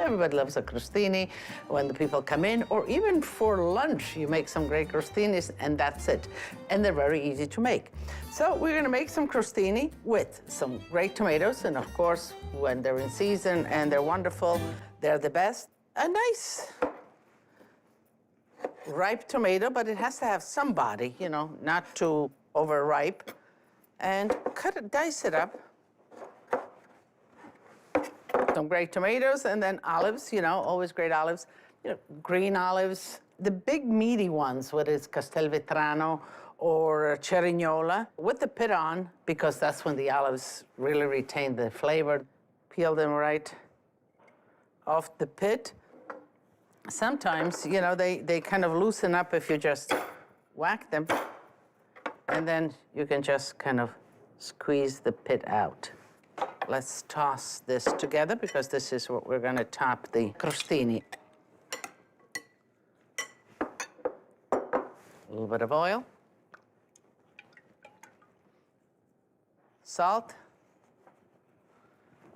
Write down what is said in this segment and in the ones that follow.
Everybody loves a crostini when the people come in, or even for lunch, you make some great crostinis, and that's it. And they're very easy to make. So we're gonna make some crostini with some great tomatoes, and of course, when they're in season and they're wonderful, they're the best. A nice ripe tomato, but it has to have some body, you know, not too overripe. And cut it, dice it up. Some great tomatoes, and then olives, you know, always great olives. You know, green olives, the big meaty ones, whether it's Castelvetrano or Cerignola, with the pit on, because that's when the olives really retain the flavor. Peel them right off the pit. Sometimes, you know, they kind of loosen up if you just whack them, and then you can just kind of squeeze the pit out. Let's toss this together, because this is what we're going to top the crostini. A little bit of oil, salt,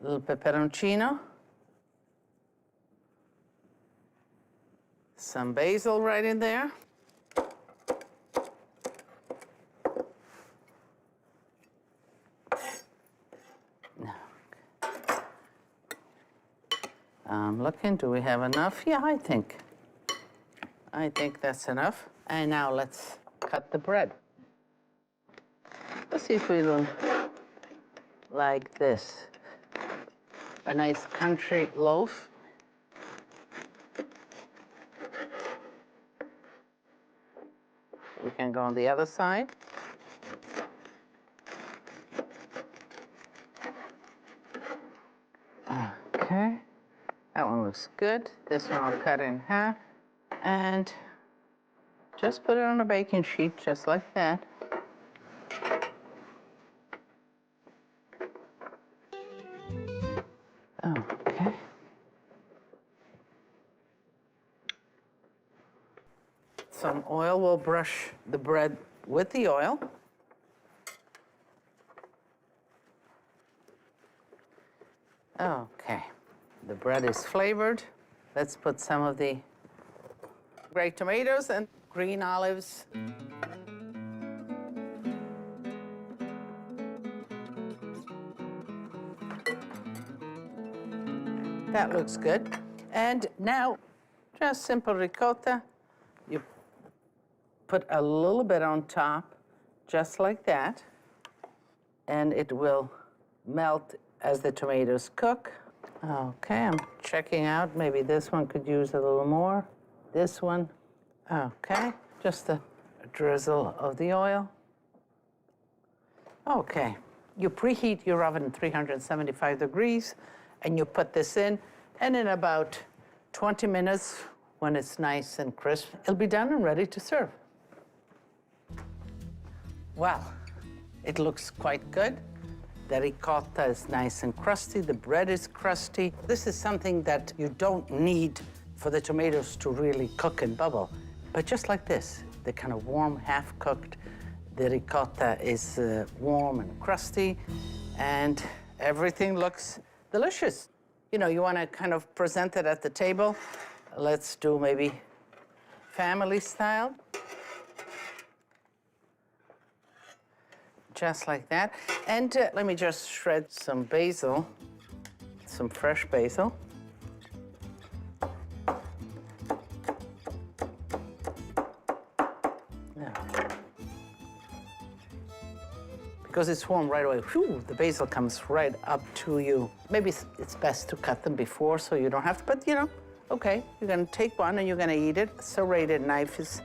a little peperoncino, some basil right in there. I'm looking, do we have enough? Yeah, I think that's enough. And now let's cut the bread. Let's see if we do like this. A nice country loaf. We can go on the other side. Okay. That one looks good. This one I'll cut in half. And just put it on a baking sheet, just like that. Okay. Some oil, we'll brush the bread with the oil. Okay. The bread is flavored. Let's put some of the great tomatoes and green olives. That looks good. And now, just simple ricotta. You put a little bit on top, just like that, and it will melt as the tomatoes cook. Okay, I'm checking out. Maybe this one could use a little more. This one. Okay, just a drizzle of the oil. Okay, you preheat your oven 375 degrees, and you put this in, and in about 20 minutes, when it's nice and crisp, it'll be done and ready to serve. Wow, it looks quite good. The ricotta is nice and crusty, the bread is crusty. This is something that you don't need for the tomatoes to really cook and bubble. But just like this, they're kind of warm, half-cooked. The ricotta is warm and crusty, and everything looks delicious. You know, you want to kind of present it at the table. Let's do maybe family style. Just like that. And let me just shred some basil, some fresh basil. Now, because it's warm right away, whew, the basil comes right up to you. Maybe it's best to cut them before so you don't have to, but you know, okay, you're gonna take one and you're gonna eat it. Serrated knife is,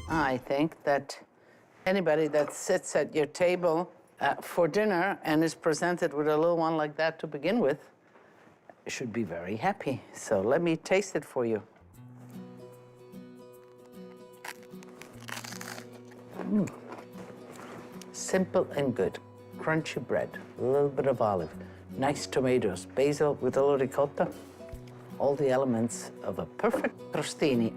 I think that anybody that sits at your table for dinner and is presented with a little one like that to begin with should be very happy. So let me taste it for you. Simple and good. Crunchy bread, a little bit of olive, nice tomatoes, basil with a little ricotta. All the elements of a perfect crostini.